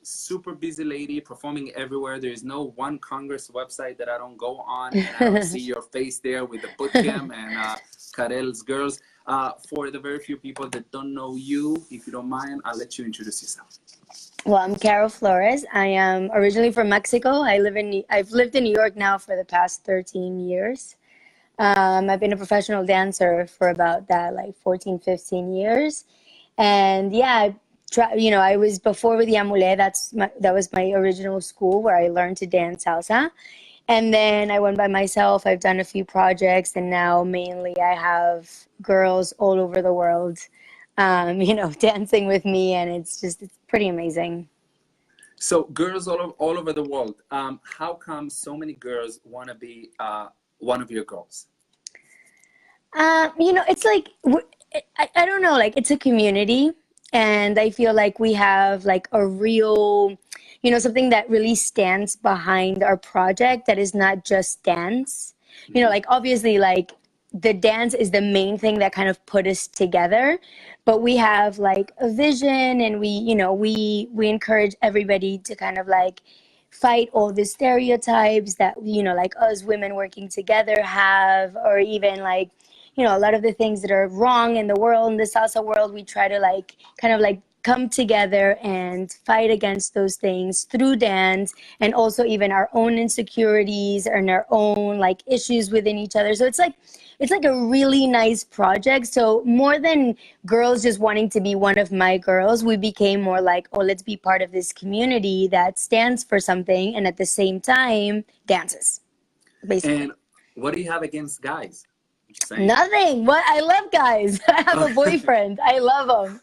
super busy lady performing everywhere. There is no one Congress website that I don't go on and I don't see your face there with the boot camp and Karel's girls. For the very few people that don't know you, if you don't mind, I'll let you introduce yourself. Well, I'm Karel Flores. I am originally from Mexico. I've lived in New York now for the past 13 years. I've been a professional dancer for about that, like 14, 15 years. And yeah, I was before with Yamule. That was my original school where I learned to dance salsa. And then I went by myself. I've done a few projects, and now mainly I have girls all over the world, dancing with me, and it's pretty amazing. So girls all over the world, how come so many girls want to be one of your girls? It's like, I don't know, like it's a community, and I feel like we have like a real, something that really stands behind our project that is not just dance. Like obviously like the dance is the main thing that kind of put us together, but we have like a vision, and we encourage everybody to kind of like fight all the stereotypes that, like us women working together have, or even like, a lot of the things that are wrong in the world, in the salsa world, we try to like kind of like come together and fight against those things through dance, and also even our own insecurities and our own like issues within each other. So it's like a really nice project. So more than girls just wanting to be one of my girls, we became more like, oh, let's be part of this community that stands for something and at the same time dances, basically. And what do you have against guys? Nothing. What? I love guys. I have a boyfriend. I love him.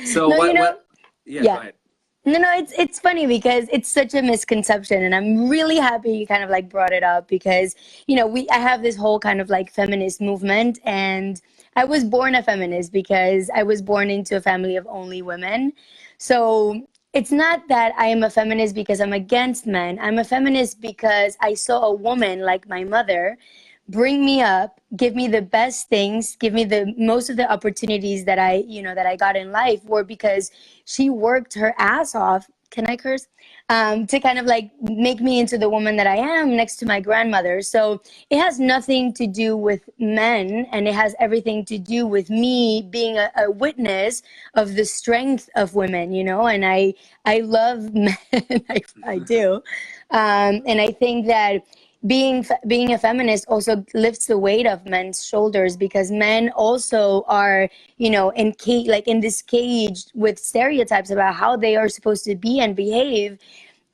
So no, what? Yeah, go ahead. No, it's funny because it's such a misconception, and I'm really happy you kind of like brought it up because, I have this whole kind of like feminist movement, and I was born a feminist because I was born into a family of only women. So it's not that I am a feminist because I'm against men. I'm a feminist because I saw a woman like my mother bring me up, give me the best things, give me the most of the opportunities that I got in life were because she worked her ass off. Can I curse? To kind of like make me into the woman that I am next to my grandmother. So it has nothing to do with men, and it has everything to do with me being a witness of the strength of women, and I love men. I do. And I think that being a feminist also lifts the weight of men's shoulders, because men also are, in this cage with stereotypes about how they are supposed to be and behave.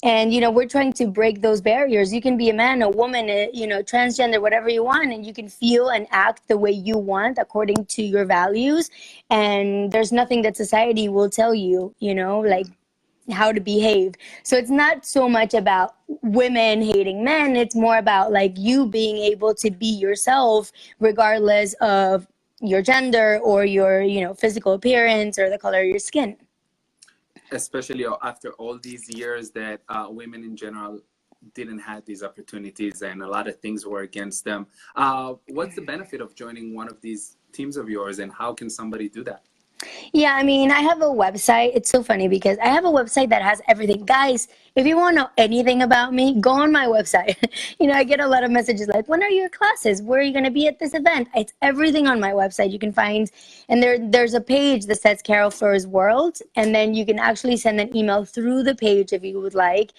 And, we're trying to break those barriers. You can be a man, a woman, transgender, whatever you want, and you can feel and act the way you want according to your values. And there's nothing that society will tell you, like how to behave. So it's not so much about women hating men. It's more about like you being able to be yourself regardless of your gender or your, physical appearance or the color of your skin. Especially after all these years that women in general didn't have these opportunities and a lot of things were against them. What's the benefit of joining one of these teams of yours, and how can somebody do that? Yeah, I mean, I have a website. It's so funny because I have a website that has everything. Guys, if you want to know anything about me, go on my website. I get a lot of messages like, when are your classes? Where are you going to be at this event? It's everything on my website. You can find, and there's a page that says Karel Flores World, and then you can actually send an email through the page if you would like.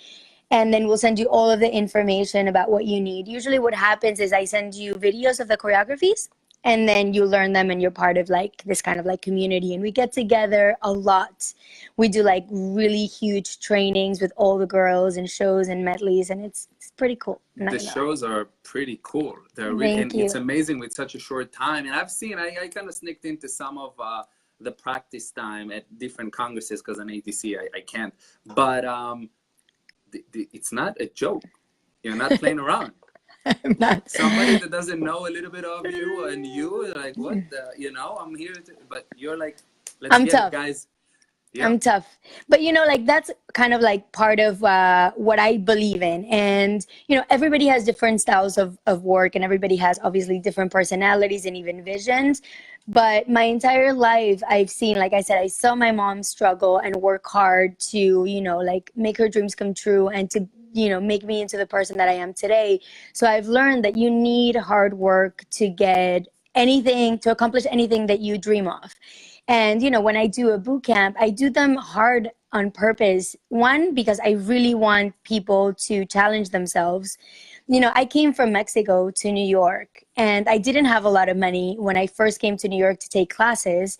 And then we'll send you all of the information about what you need. Usually what happens is I send you videos of the choreographies, and then you learn them, and you're part of like this kind of like community, and we get together a lot. We do like really huge trainings with all the girls and shows and medleys, and it's pretty cool. The shows are pretty cool. They're really, and it's amazing with such a short time. And I've seen, I kind of sneaked into some of the practice time at different congresses because on ATC I can't, but it's not a joke. You're not playing around. I'm not. Somebody that doesn't know a little bit of you, and you like, what the, I'm here but you're like, let's get it, guys. Yeah. I'm tough. But like that's kind of like part of what I believe in. And, everybody has different styles of work, and everybody has obviously different personalities and even visions. But my entire life, I've seen, like I said, I saw my mom struggle and work hard to, like make her dreams come true and to, make me into the person that I am today. So I've learned that you need hard work to get anything, to accomplish anything that you dream of. And, when I do a boot camp, I do them hard on purpose. One, because I really want people to challenge themselves. I came from Mexico to New York, and I didn't have a lot of money when I first came to New York to take classes.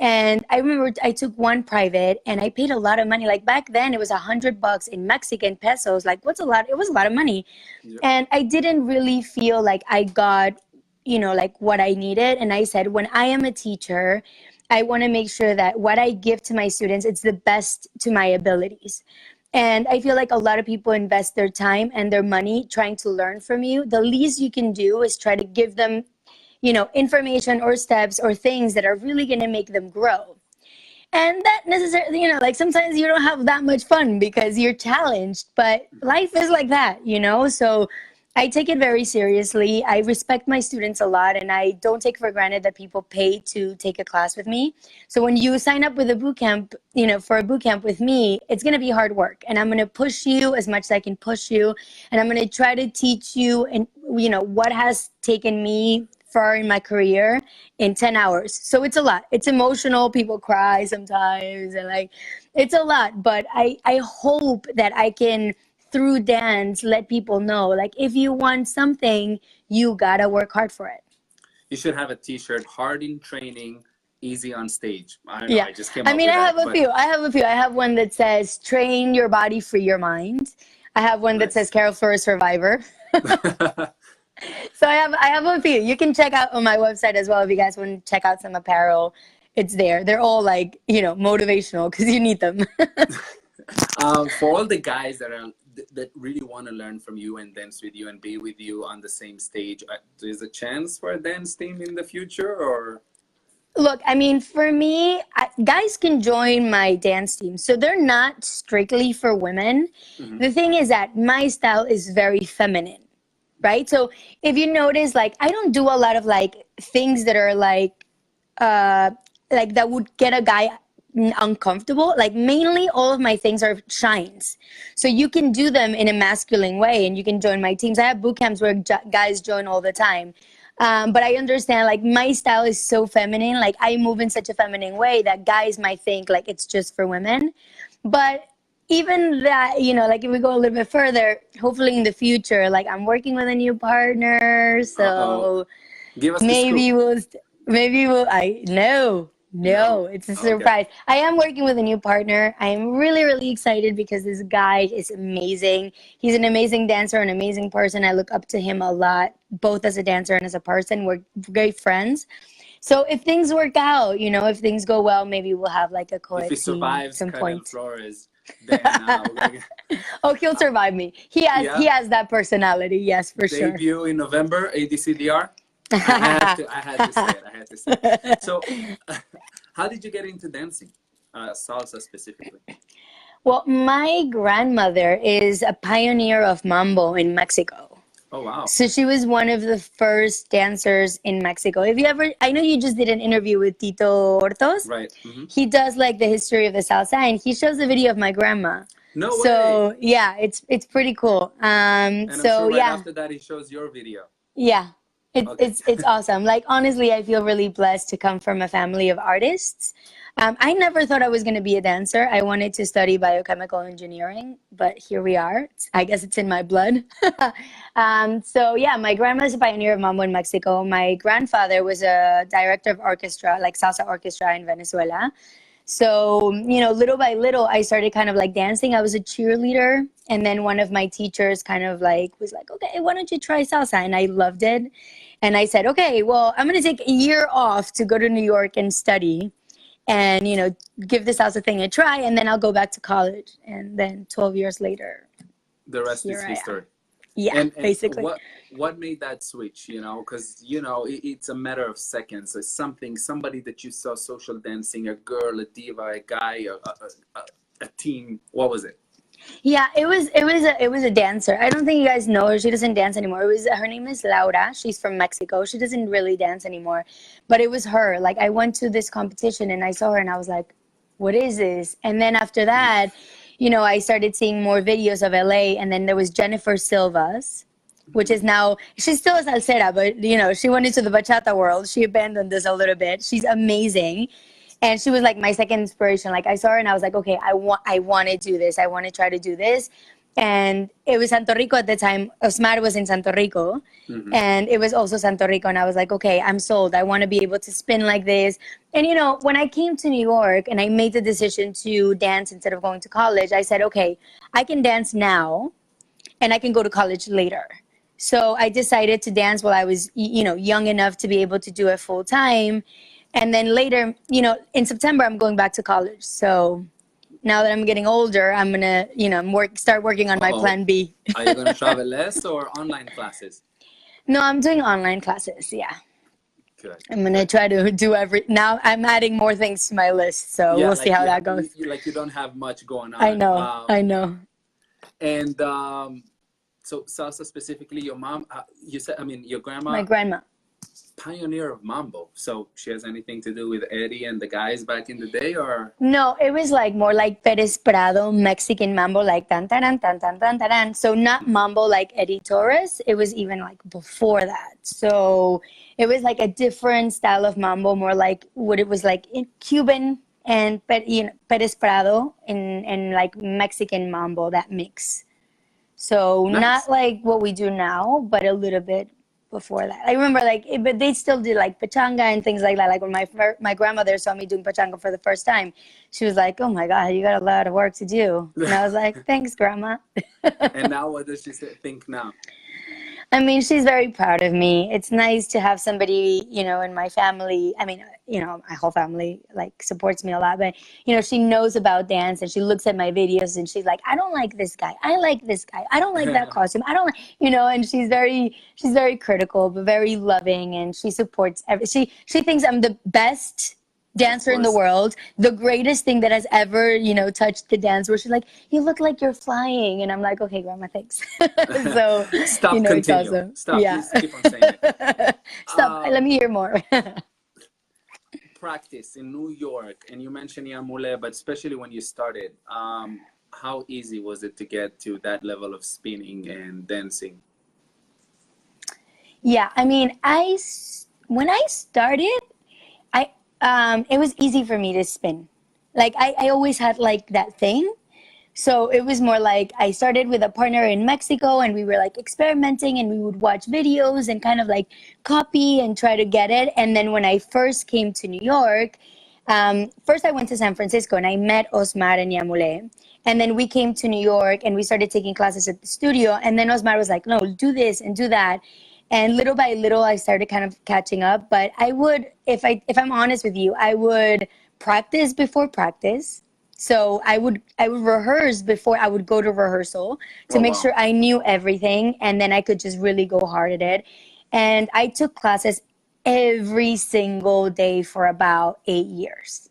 And I remember I took one private and I paid a lot of money. Like back then it was $100 in Mexican pesos. Like what's a lot? It was a lot of money. Yeah. And I didn't really feel like I got, like what I needed. And I said, when I am a teacher, I want to make sure that what I give to my students, it's the best to my abilities. And I feel like a lot of people invest their time and their money trying to learn from you. The least you can do is try to give them, information or steps or things that are really going to make them grow. And that necessarily, like sometimes you don't have that much fun because you're challenged, but life is like that, So I take it very seriously. I respect my students a lot, and I don't take for granted that people pay to take a class with me. So when you sign up with a boot camp, for a boot camp with me, it's going to be hard work, and I'm going to push you as much as I can push you, and I'm going to try to teach you and what has taken me far in my career in 10 hours. So it's a lot. It's emotional. People cry sometimes, and like it's a lot, but I hope that I can, through dance, let people know, like, if you want something, you gotta work hard for it. You should have a t-shirt, hard in training, easy on stage. I don't know, Yeah. I just came I up mean, with I have that, a few. I have a few. I have one that says, train your body, free your mind. I have one that says, nice. Karel, Flores, survivor. So I have a few. You can check out on my website as well if you guys want to check out some apparel. It's there. They're all like, motivational because you need them. For all the guys that really want to learn from you and dance with you and be with you on the same stage, there's a chance for a dance team in the future, or? Look, I mean, for me, guys can join my dance team. So they're not strictly for women. Mm-hmm. The thing is that my style is very feminine, right? So if you notice, like, I don't do a lot of like things that are like that would get a guy uncomfortable. Like mainly all of my things are shines. So you can do them in a masculine way and you can join my teams. I have boot camps where guys join all the time. But I understand, like, my style is so feminine. Like, I move in such a feminine way that guys might think, like, it's just for women. But even that, like, if we go a little bit further, hopefully in the future, like, I'm working with a new partner. Uh-oh. So Give us the maybe scoop. no, No. it's a Okay. surprise. I am working with a new partner. I am really, really excited because this guy is amazing. He's an amazing dancer, an amazing person. I look up to him a lot, both as a dancer and as a person. We're great friends. So if things work out, if things go well, maybe we'll have like a If he co-ed team at survives some Karel point. Flores, then we're gonna Oh, he'll survive me. He has yeah, he has that personality, yes, for sure. debut in November, ADCDR. I had to say it. I had to say it. So, how did you get into dancing, salsa specifically? Well, my grandmother is a pioneer of mambo in Mexico. Oh wow! So she was one of the first dancers in Mexico. If you ever, I know you just did an interview with Tito Hortos. Right. Mm-hmm. He does like the history of the salsa, and he shows the video of my grandma. No way! So yeah, it's pretty cool. And I'm So sure right yeah, after that he shows your video. yeah, Okay. it's awesome. Like honestly, I feel really blessed to come from a family of artists. I never thought I was going to be a dancer. I wanted to study biochemical engineering, but here we are. I guess it's in my blood. So yeah, my grandma's a pioneer of mambo in Mexico. My grandfather was a director of orchestra, like salsa orchestra in Venezuela. So, little by little, I started kind of like dancing. I was a cheerleader. And then one of my teachers kind of like was like, okay, why don't you try salsa? And I loved it. And I said, okay, well, I'm going to take a year off to go to New York and study and, give the salsa thing a try. And then I'll go back to college. And then 12 years later, The rest is here I am. history. Yeah, And basically. what made that switch? Because it's a matter of seconds. It's somebody that you saw social dancing, a girl, a diva, a guy, a team. What was it? Yeah, it was a dancer. I don't think you guys know her. She doesn't dance anymore. Her name is Laura. She's from Mexico. She doesn't really dance anymore. But it was her. Like I went to this competition and I saw her and I was like, what is this? And then after that, I started seeing more videos of LA, and then there was Jennifer Silva's, which is now, she's still a salsera, but she went into the bachata world. She abandoned this a little bit. She's amazing. And she was like my second inspiration. Like I saw her and I was like, okay, I want to do this. I want to try to do this. And it was Santo Rico at the time. Osmar was in Santo Rico, and it was also Santo Rico. And I was like, okay, I'm sold. I want to be able to spin like this. And when I came to New York and I made the decision to dance instead of going to college, I said, okay, I can dance now and I can go to college later. So I decided to dance while I was, young enough to be able to do it full time. And then later, in September, I'm going back to college. So now that I'm getting older, I'm gonna, start working on my plan B. Are you gonna travel less or online classes? No, I'm doing online classes. Yeah. Good. I'm gonna try to do now. I'm adding more things to my list, so we'll see how that goes. You don't have much going on. I know. I know. And so salsa specifically, your mom, you said, your grandma. My grandma. Pioneer of mambo. So she has anything to do with Eddie and the guys back in the day, or? No, it was like more like Perez Prado, Mexican mambo, like tan tan tan tan tan tan. So not mambo like Eddie Torres. It was even like before that. So it was like a different style of mambo, more like what it was like in Cuban and Perez Prado and like Mexican mambo, that mix. So Nice. not like what we do now, but a little bit before that. I remember but they still did like pachanga and things like that. Like when my grandmother saw me doing pachanga for the first time, she was like, "Oh my God, you got a lot of work to do." And I was like, "Thanks, Grandma." And now, what does she think now? I mean, she's very proud of me. It's nice to have somebody, in my family. I mean, my whole family like supports me a lot, but she knows about dance and she looks at my videos and she's like, I don't like this guy. I like this guy. I don't like that costume. I don't like, and she's very critical, but very loving, and she supports she thinks I'm the best dancer in the world, the greatest thing that has ever, touched the dance, where she's like, you look like you're flying. And I'm like, okay, Grandma, thanks. So, stop, continue. It's awesome. Stop, yeah. Please keep on saying it. Stop, let me hear more. Practice in New York, and you mentioned Yamule, but especially when you started, how easy was it to get to that level of spinning and dancing? Yeah, I mean, when I started, it was easy for me to spin. Like I always had like that thing. So it was more like I started with a partner in Mexico and we were like experimenting and we would watch videos and kind of like copy and try to get it. And then when I first came to New York, first I went to San Francisco and I met Osmar and Yamule. And then we came to New York and we started taking classes at the studio. And then Osmar was like, no, do this and do that. And little by little, I started kind of catching up. But I would, if I'm honest with you, I would practice before practice. So I would rehearse before I would go to rehearsal to make sure I knew everything, and then I could just really go hard at it. And I took classes every single day for about 8 years.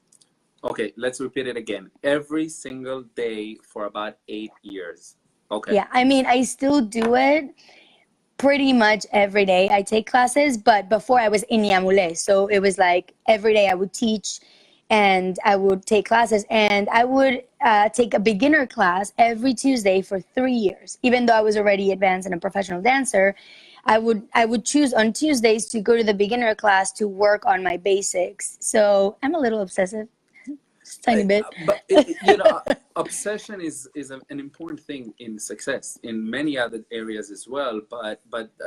Okay, let's repeat it again. Every single day for about 8 years. Okay. Yeah, I mean, I still do it pretty much every day. I take classes, but before I was in Yamule, so it was like every day I would teach and I would take classes, and I would take a beginner class every Tuesday for 3 years. Even though I was already advanced and a professional dancer, I would choose on Tuesdays to go to the beginner class to work on my basics. So I'm a little obsessive. Just a tiny bit. But obsession is an important thing in success in many other areas as well. But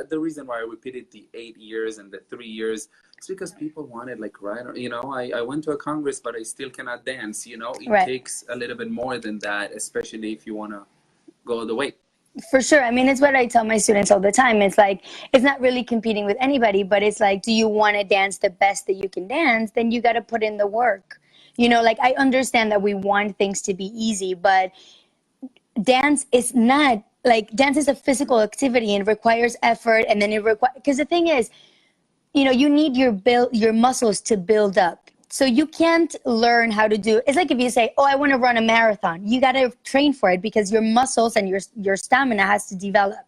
the reason why I repeated the 8 years and the 3 years is because people wanted like I went to a Congress, but I still cannot dance. It takes a little bit more than that, especially if you want to go the way. For sure. I mean, it's what I tell my students all the time. It's like, it's not really competing with anybody, but it's like, do you want to dance the best that you can dance? Then you got to put in the work. Like I understand that we want things to be easy, but dance is not like dance is a physical activity and requires effort, and then it requires, because the thing is, you know, you need your muscles to build up. So you can't learn how to do, it's like if you say, oh, I want to run a marathon, you got to train for it because your muscles and your stamina has to develop.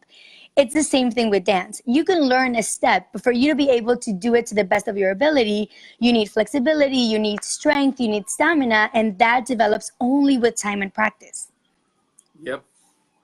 It's the same thing with dance. You can learn a step, but for you to be able to do it to the best of your ability, you need flexibility, you need strength, you need stamina, and that develops only with time and practice. Yep.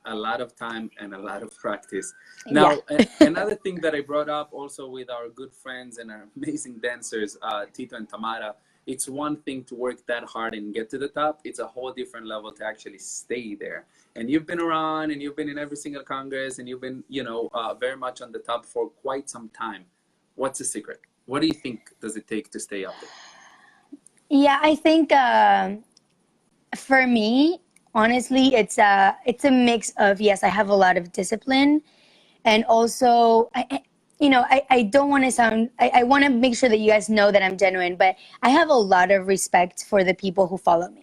A lot of time and a lot of practice. Now, another thing that I brought up also with our good friends and our amazing dancers, Tito and Tamara, it's one thing to work that hard and get to the top. It's a whole different level to actually stay there. And you've been around and you've been in every single Congress and you've been, you know, very much on the top for quite some time. What's the secret? What do you think does it take to stay up there? Yeah, I think for me, honestly, it's a mix of, yes, I have a lot of discipline, and also I don't want to sound, I want to make sure that you guys know that I'm genuine, but I have a lot of respect for the people who follow me.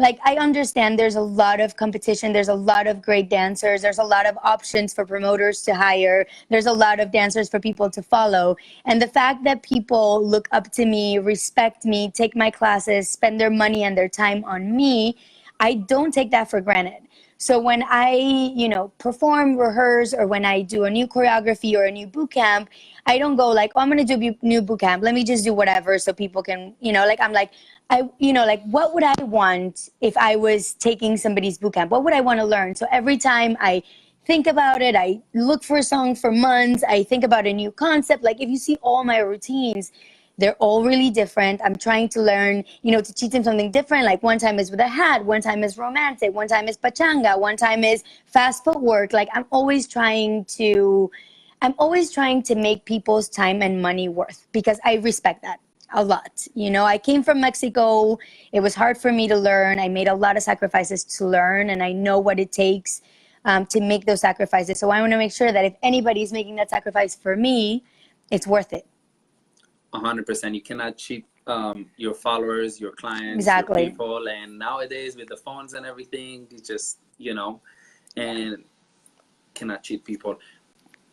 Like, I understand there's a lot of competition, there's a lot of great dancers, there's a lot of options for promoters to hire, there's a lot of dancers for people to follow. And the fact that people look up to me, respect me, take my classes, spend their money and their time on me, I don't take that for granted. So when I, you know, perform, rehearse, or when I do a new choreography or a new boot camp, I don't go like, oh, I'm going to do a new boot camp. Let me just do whatever so people can, you know, like, I'm like, like, what would I want if I was taking somebody's boot camp? What would I want to learn? So every time I think about it, I look for a song for months. I think about a new concept. Like, if you see all my routines, they're all really different. I'm trying to learn, you know, to teach them something different. Like, one time is with a hat, one time is romantic, one time is pachanga, one time is fast footwork. Like, I'm always trying to make people's time and money worth, because I respect that a lot. You know, I came from Mexico. It was hard for me to learn. I made a lot of sacrifices to learn, and I know what it takes to make those sacrifices. So I want to make sure that if anybody's making that sacrifice for me, it's worth it. 100%. You cannot cheat your followers, your clients, exactly. Your people. And nowadays with the phones and everything, you just, you know, and cannot cheat people.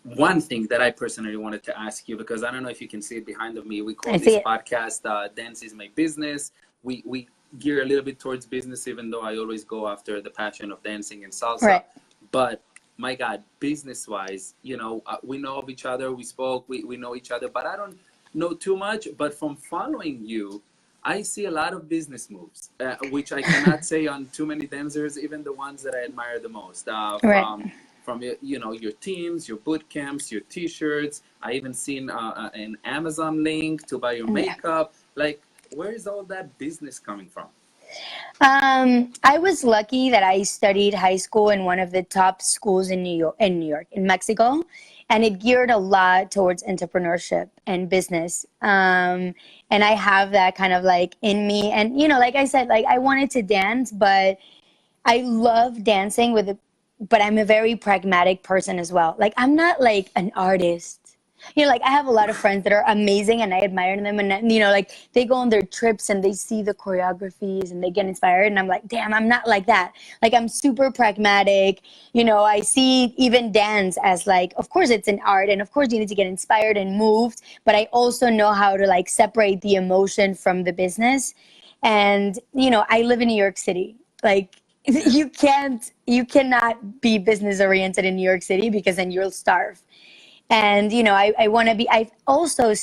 One thing that I personally wanted to ask you, because I don't know if you can see it behind of me, we call this podcast Dance is My Business. We gear a little bit towards business, even though I always go after the passion of dancing and salsa. Right. But my God, business-wise, you know, we know of each other, we spoke, we know each other, but I don't know too much. But from following you, I see a lot of business moves, which I cannot say on too many dancers, even the ones that I admire the most. From you know, your teams, your boot camps, your T-shirts. I even seen an Amazon link to buy your makeup. Like, where is all that business coming from? I was lucky that I studied high school in one of the top schools in New York, in Mexico, and it geared a lot towards entrepreneurship and business. And I have that kind of like in me. And, you know, like I said, like, I wanted to dance, but I love dancing but I'm a very pragmatic person as well. Like, I'm not like an artist. You know, like, I have a lot of friends that are amazing and I admire them, and, you know, like, they go on their trips and they see the choreographies and they get inspired, and I'm like, damn, I'm not like that. Like, I'm super pragmatic. You know, I see even dance as like, of course it's an art, and of course you need to get inspired and moved, but I also know how to like separate the emotion from the business. And, you know, I live in New York City. Like, you cannot be business oriented in New York City, because then you'll starve. And, you know, I want to be, I've also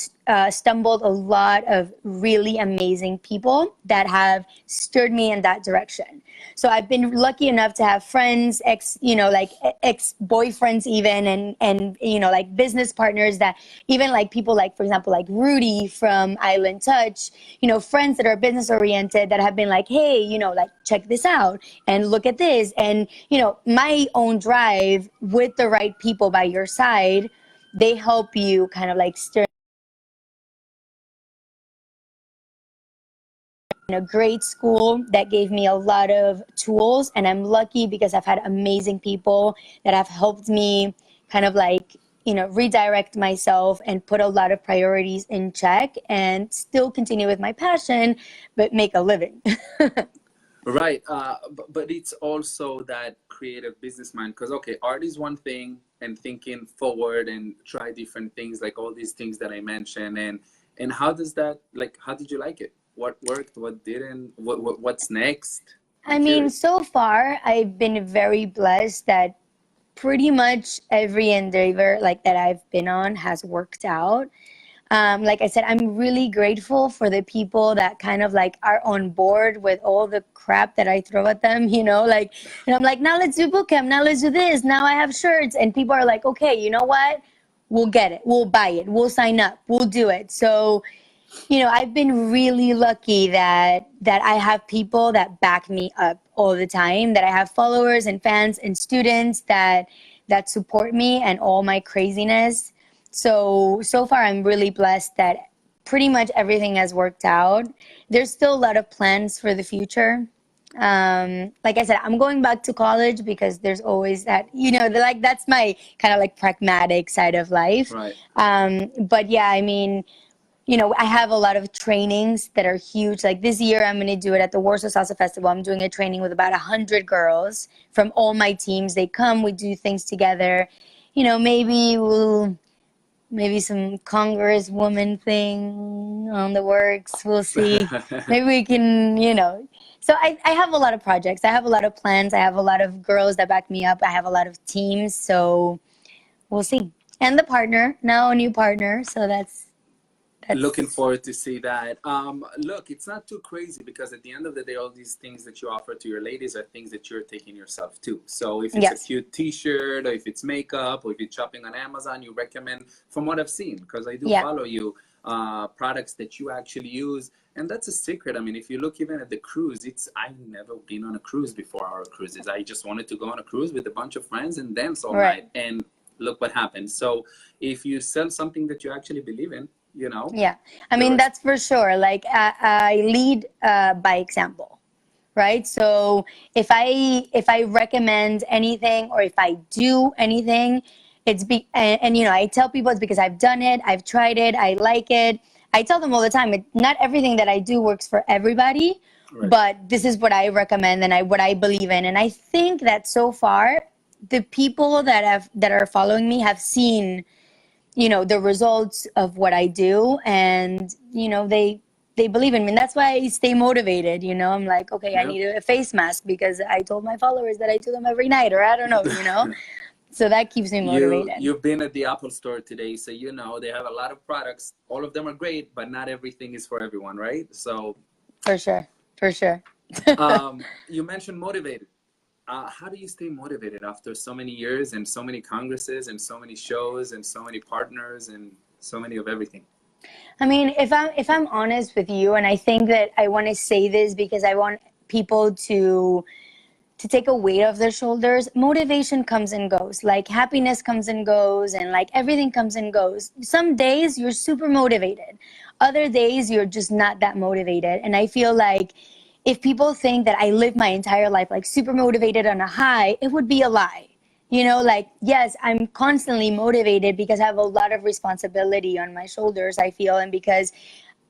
stumbled a lot of really amazing people that have steered me in that direction. So I've been lucky enough to have friends, ex-boyfriends even, and, you know, like business partners that even like people like, for example, like Rudy from Island Touch, you know, friends that are business oriented that have been like, hey, you know, like, check this out and look at this. And, you know, my own drive with the right people by your side, they help you kind of like steer in a great school that gave me a lot of tools. And I'm lucky because I've had amazing people that have helped me kind of like, you know, redirect myself and put a lot of priorities in check and still continue with my passion, but make a living. Right. But it's also that creative business mind. Because, okay, art is one thing, and thinking forward and try different things, like all these things that I mentioned. And how does that, like, how did you like it? What worked? What didn't? What's next? I'm I mean, curious. so far, I've been very blessed that pretty much every endeavor like that I've been on has worked out. Like I said, I'm really grateful for the people that kind of like are on board with all the crap that I throw at them, like, I'm like, now let's do boot camp. Now let's do this. Now I have shirts. And people are like, okay, you know what? We'll get it. We'll buy it. We'll sign up. We'll do it. So, I've been really lucky that I have people that back me up all the time, that I have followers and fans and students that support me and all my craziness. So far I'm really blessed that pretty much everything has worked out. There's still a lot of plans for the future. Like I said, I'm going back to college because there's always that, like that's my kind of like pragmatic side of life. Right. But yeah, I mean, I have a lot of trainings that are huge. Like this year, I'm going to do it at the Warsaw Salsa Festival. I'm doing a training with about 100 girls from all my teams. They come, we do things together. Maybe some congresswoman thing on the works. We'll see. Maybe we can, So I have a lot of projects. I have a lot of plans. I have a lot of girls that back me up. I have a lot of teams. So we'll see. And the partner, now a new partner. So that's looking forward to see that. Look, it's not too crazy because at the end of the day, all these things that you offer to your ladies are things that you're taking yourself too. So if it's a cute t-shirt, or if it's makeup, or if you're shopping on Amazon, you recommend, from what I've seen, because I do follow you, products that you actually use. And that's a secret. I mean, if you look even at the cruise, I've never been on a cruise before our cruises. I just wanted to go on a cruise with a bunch of friends and dance all night. And look what happened. So if you sell something that you actually believe in, Yeah, I mean, that's for sure. Like I lead by example, right? So if I recommend anything or if I do anything, and I tell people it's because I've done it, I've tried it, I like it. I tell them all the time, not everything that I do works for everybody, but this is what I recommend and what I believe in. And I think that so far, the people that are following me have seen the results of what I do, and they believe in me. And that's why I stay motivated. I'm like, okay, I need a face mask because I told my followers that I do them every night, or I don't know. So that keeps me motivated. You've been at the Apple store today, so they have a lot of products. All of them are great, but not everything is for everyone, right? So for sure. You mentioned motivated. How do you stay motivated after so many years and so many congresses and so many shows and so many partners and so many of everything? I mean, if I'm honest with you, and I think that I want to say this because I want people to take a weight off their shoulders. Motivation comes and goes. Like happiness comes and goes, and like everything comes and goes. Some days you're super motivated. Other days you're just not that motivated. And I feel like if people think that I live my entire life like super motivated on a high, it would be a lie. Like, yes, I'm constantly motivated because I have a lot of responsibility on my shoulders, I feel, and because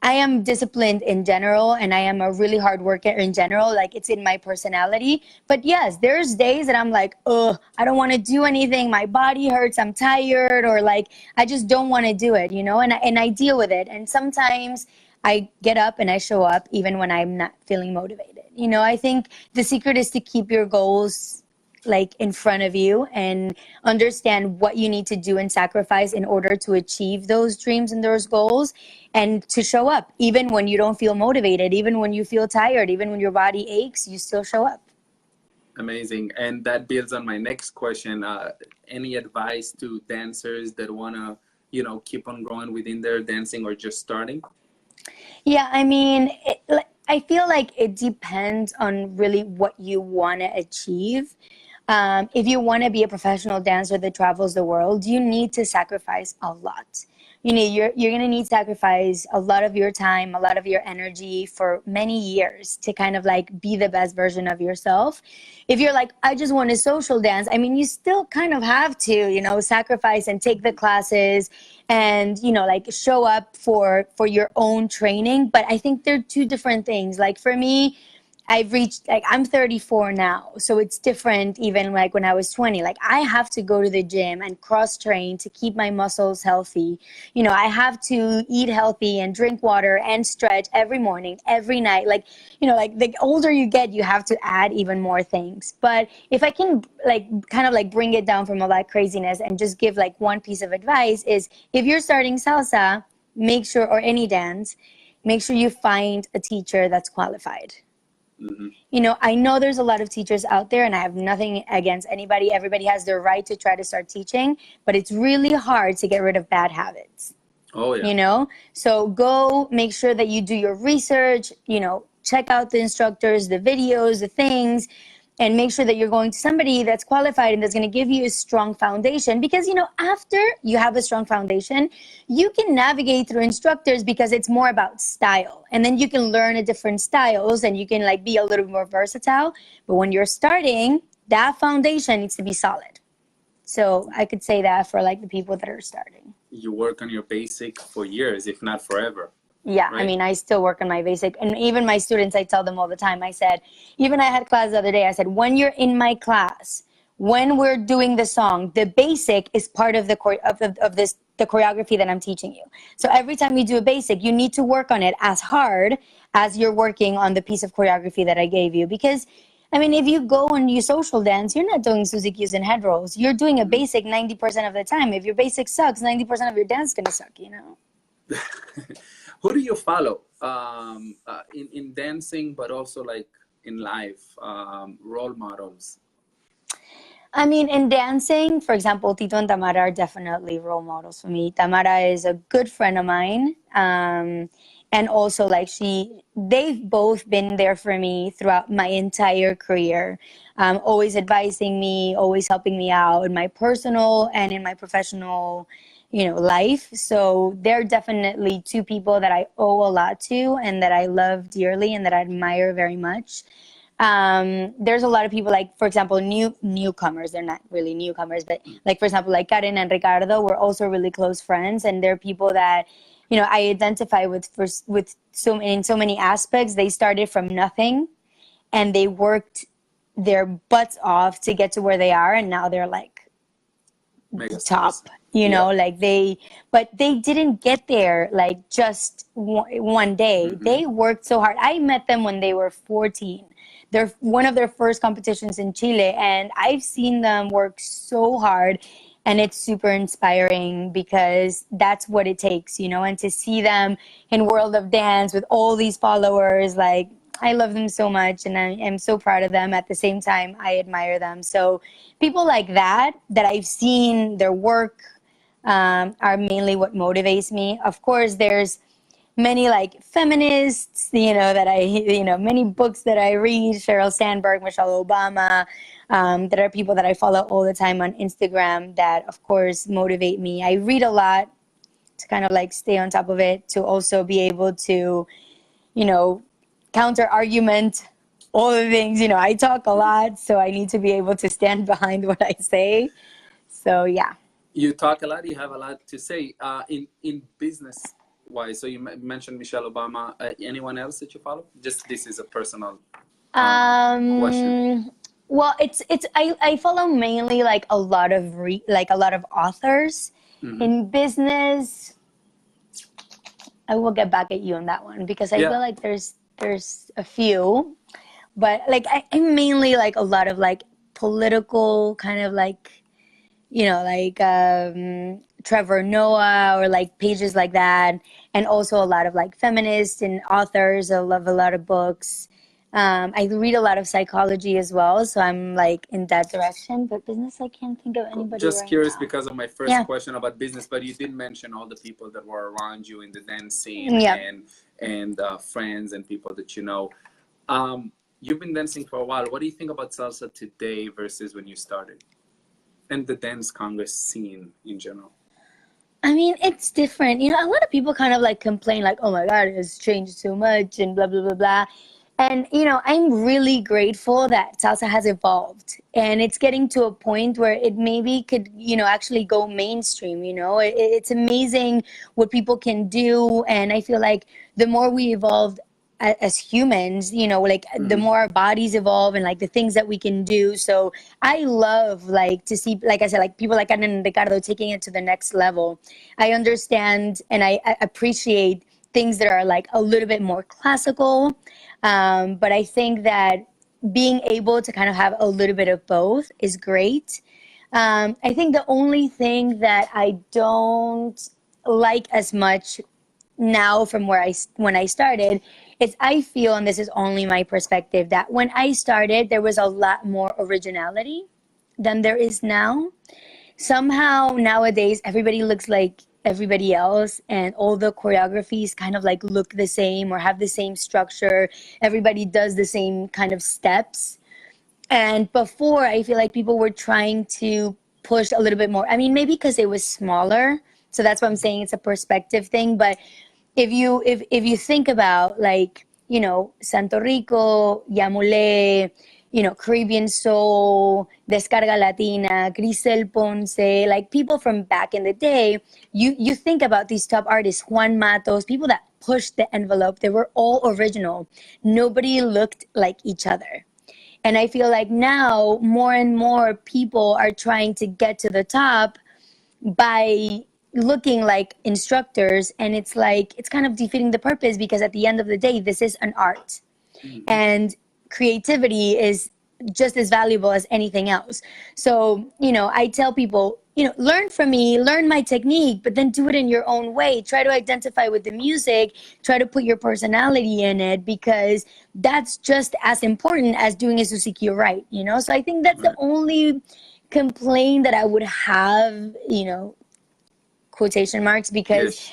I am disciplined in general and I am a really hard worker in general. Like it's in my personality. But yes, there's days that I'm like, I don't want to do anything. My body hurts. I'm tired, or like, I just don't want to do it, and I deal with it. And sometimes I get up and I show up even when I'm not feeling motivated. I think the secret is to keep your goals like in front of you and understand what you need to do and sacrifice in order to achieve those dreams and those goals, and to show up even when you don't feel motivated, even when you feel tired, even when your body aches, you still show up. Amazing. And that builds on my next question. Any advice to dancers that want to keep on growing within their dancing or just starting? Yeah, I mean, I feel like it depends on really what you want to achieve. If you want to be a professional dancer that travels the world, you need to sacrifice a lot. You're going to need to sacrifice a lot of your time, a lot of your energy for many years to kind of like be the best version of yourself. If you're like, I just want to social dance, I mean, you still kind of have to, sacrifice and take the classes and, like show up for your own training. But I think they're two different things. Like for me, I've reached, like, I'm 34 now, so it's different even like when I was 20. Like, I have to go to the gym and cross train to keep my muscles healthy. You know, I have to eat healthy and drink water and stretch every morning, every night. Like, you know, like the older you get, you have to add even more things. But if I can like kind of like bring it down from all that craziness and just give like one piece of advice is, if you're starting salsa, make sure, or any dance, make sure you find a teacher that's qualified. Mm-hmm. You know, I know there's a lot of teachers out there, and I have nothing against anybody. Everybody has their right to try to start teaching, but it's really hard to get rid of bad habits. Oh, yeah. You know, so go make sure that you do your research, you know, check out the instructors, the videos, the things, and make sure that you're going to somebody that's qualified and that's going to give you a strong foundation. Because, you know, after you have a strong foundation, you can navigate through instructors because it's more about style. And then you can learn the different styles and you can like be a little more versatile. But when you're starting, that foundation needs to be solid. So I could say that for like the people that are starting. You work on your basic for years, if not forever. Yeah, right? I mean, I still work on my basic. And even my students, I tell them all the time, I said, even I had class the other day, I said, when you're in my class, when we're doing the song, the basic is part of the the choreography that I'm teaching you. So every time you do a basic, you need to work on it as hard as you're working on the piece of choreography that I gave you. Because, I mean, if you go and you social dance, you're not doing Suzy Q's and head rolls. You're doing a basic 90% of the time. If your basic sucks, 90% of your dance is going to suck, you know? Who do you follow in dancing, but also like in life, role models? I mean, in dancing, for example, Tito and Tamara are definitely role models for me. Tamara is a good friend of mine. And also, like, they've both been there for me throughout my entire career, always advising me, always helping me out in my personal and in my professional, you know, life. So they're definitely two people that I owe a lot to and that I love dearly and that I admire very much. There's a lot of people, like, for example, newcomers. They're not really newcomers, but like, for example, like Karen and Ricardo were also really close friends, and they're people that, you know, I identify with in so many aspects. They started from nothing, and they worked their butts off to get to where they are, and now they're like top. You know, like but they didn't get there like just one day. Mm-hmm. They worked so hard. I met them when they were 14. They're one of their first competitions in Chile, and I've seen them work so hard, and it's super inspiring because that's what it takes, you know. And to see them in World of Dance with all these followers, like, I love them so much, and I am so proud of them. At the same time, I admire them. So people like that I've seen their work are mainly what motivates me. Of course, there's many like feminists, you know, many books that I read, Sheryl Sandberg, Michelle Obama, that are people that I follow all the time on Instagram that, of course, motivate me. I read a lot to kind of like stay on top of it, to also be able to, you know, counter argument, all the things. You know, I talk a lot, so I need to be able to stand behind what I say. So, yeah. You talk a lot, you have a lot to say. In business wise, so you mentioned Michelle Obama. Anyone else that you follow? Just, this is a personal question. Well, I follow mainly like a lot of authors. Mm-hmm. In business. I will get back at you on that one because I feel like there's a few, but like I'm mainly like a lot of like political kind of like, you know, like Trevor Noah or like pages like that, and also a lot of like feminists and authors. I love a lot of books. I read a lot of psychology as well, so I'm like in that direction. But business, I can't think of anybody. Just right curious now. Because of my first question about business, but you did mention all the people that were around you in the dance scene and friends and people that you know. You've been dancing for a while. What do you think about salsa today versus when you started, and the dance congress scene in general? I mean, it's different. You know, a lot of people kind of like complain like, oh my God, it's changed so much and blah, blah, blah, blah. And, you know, I'm really grateful that salsa has evolved and it's getting to a point where it maybe could, you know, actually go mainstream. You know, it's amazing what people can do. And I feel like the more we evolve as humans, you know, like the more our bodies evolve and like the things that we can do. So I love like to see, like I said, like people like Karel and Ricardo taking it to the next level. I understand and I appreciate things that are like a little bit more classical. But I think that being able to kind of have a little bit of both is great. I think the only thing that I don't like as much now from when I started is I feel, and this is only my perspective, that when I started there was a lot more originality than there is now. Somehow nowadays everybody looks like everybody else and all the choreographies kind of like look the same or have the same structure. Everybody does the same kind of steps. And before, I feel like people were trying to push a little bit more. I mean, maybe because it was smaller. So that's why I'm saying it's a perspective thing. But if you think about like, you know, Santo Rico, Yamule, you know, Caribbean Soul, Descarga Latina, Grisel Ponce, like people from back in the day, you think about these top artists, Juan Matos, people that pushed the envelope. They were all original. Nobody looked like each other. And I feel like now more and more people are trying to get to the top by looking like instructors. And it's like, it's kind of defeating the purpose because at the end of the day, this is an art. And creativity is just as valuable as anything else. So, you know, I tell people, you know, learn from me, learn my technique, but then do it in your own way. Try to identify with the music, try to put your personality in it, because that's just as important as doing a Suzuki right, you know? So I think that's the only complaint that I would have, you know, quotation marks, because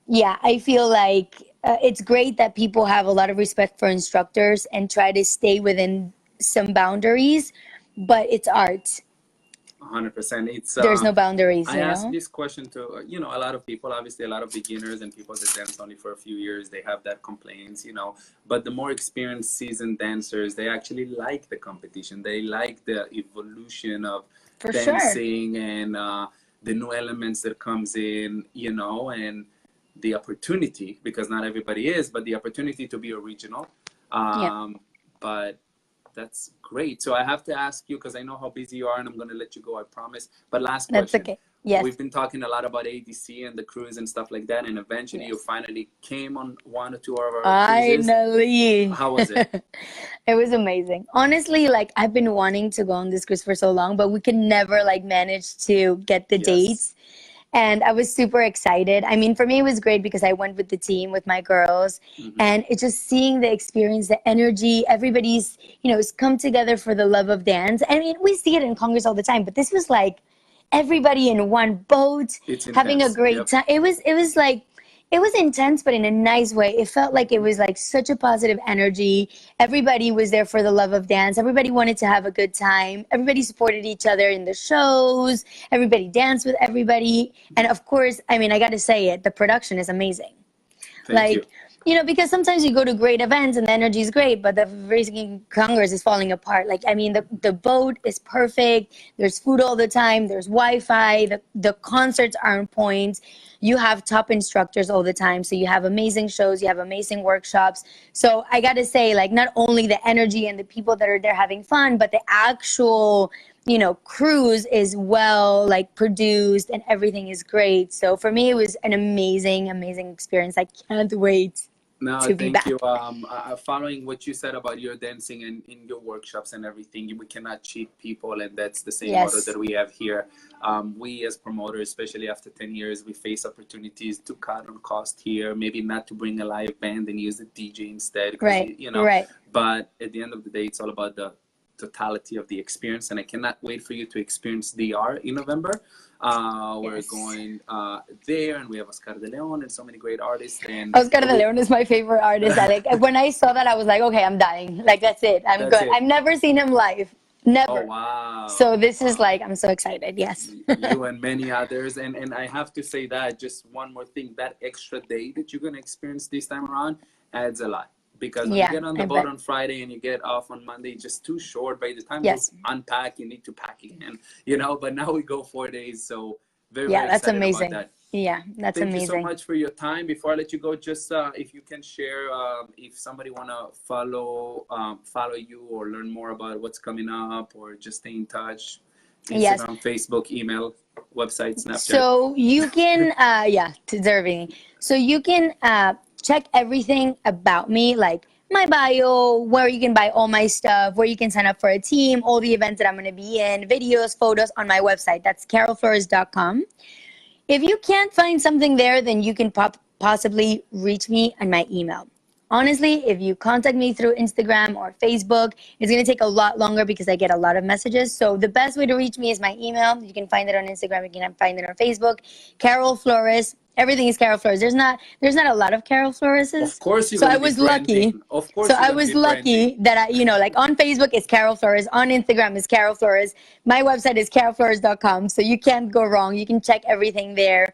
yeah, I feel like it's great that people have a lot of respect for instructors and try to stay within some boundaries, but it's art. 100%. It's There's no boundaries. I asked this question to you know, a lot of people, obviously a lot of beginners and people that dance only for a few years, they have that complaints, you know, but the more experienced seasoned dancers, they actually like the competition, they like the evolution of For dancing and the new elements that comes in, you know, and the opportunity, because not everybody is, but the opportunity to be original. But that's great. So I have to ask you, because I know how busy you are, and I'm going to let you go, I promise. But last question. That's okay. Yes. We've been talking a lot about ADC and the cruise and stuff like that, and eventually you finally came on one or two of our cruises. Finally. How was it? It was amazing. Honestly, like I've been wanting to go on this cruise for so long, but we could never like manage to get the dates. And I was super excited. I mean, for me, it was great because I went with the team, with my girls, and it's just seeing the experience, the energy, everybody's, you know, it's come together for the love of dance. I mean, we see it in Congress all the time, but this was like everybody in one boat, having a great time. It was like, it was intense, but in a nice way. It felt like it was like such a positive energy. Everybody was there for the love of dance. Everybody wanted to have a good time. Everybody supported each other in the shows. Everybody danced with everybody. And of course, I mean, I got to say it, the production is amazing. Thank you know, because sometimes you go to great events and the energy is great, but the freaking Congress is falling apart. Like, I mean, the boat is perfect. There's food all the time. There's Wi-Fi. The concerts are on point. You have top instructors all the time. So you have amazing shows. You have amazing workshops. So I got to say, like, not only the energy and the people that are there having fun, but the actual, you know, cruise is well like produced and everything is great. So for me, it was an amazing, amazing experience. I can't wait. No, thank you. Following what you said about your dancing and in your workshops and everything, we cannot cheat people, and that's the same motto that we have here. We as promoters, especially after 10 years, we face opportunities to cut on cost here, maybe not to bring a live band and use a DJ instead. You know, but at the end of the day, it's all about the totality of the experience, and I cannot wait for you to experience DR in November. We're going there, and we have Oscar de Leon and so many great artists. And Oscar de Leon is my favorite artist. Like when I saw that, I was like, okay, I'm dying. Like that's it. I'm good. I've never seen him live. Never. Oh, wow. So this is like, I'm so excited. Yes. You and many others. And I have to say that just one more thing, that extra day that you're going to experience this time around adds a lot. Because when you get on the boat on Friday and you get off on Monday, it's just too short. By the time you unpack, you need to pack again, you know. But now we go 4 days, so very excited that's amazing. about that. Yeah, that's Thank you so amazing. much for your time. Before I let you go, just if you can share, if somebody wanna follow you or learn more about what's coming up, or just stay in touch, Yes. Instagram, Facebook, email, website, Snapchat. So you can, yeah, deserving. So you can check everything about me, like my bio, where you can buy all my stuff, where you can sign up for a team, all the events that I'm going to be in, videos, photos on my website. That's karelflores.com. If you can't find something there, then you can possibly reach me on my email. Honestly, if you contact me through Instagram or Facebook, it's going to take a lot longer because I get a lot of messages. So the best way to reach me is my email. You can find it on Instagram. You can find it on Facebook. Karel Flores. Everything is Karel Flores. There's not a lot of Karel Floreses. Of course, you're So I gonna be was lucky. branding. Of So course, you're I gonna was be branding. lucky that like on Facebook it's Karel Flores, on Instagram is Karel Flores. My website is karelflores.com. So you can't go wrong. You can check everything there.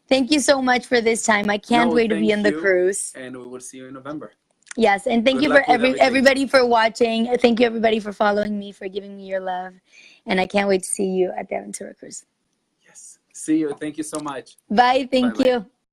Thank you so much for this time. I can't No, wait to be thank on the you, cruise. and we will see you in November. Yes, and thank Good you for luck with everything. everybody for watching. Thank you everybody for following me, for giving me your love, and I can't wait to see you at the Aventura Cruise. Yes. See you. Thank you so much. Bye. Bye Thank bye. you.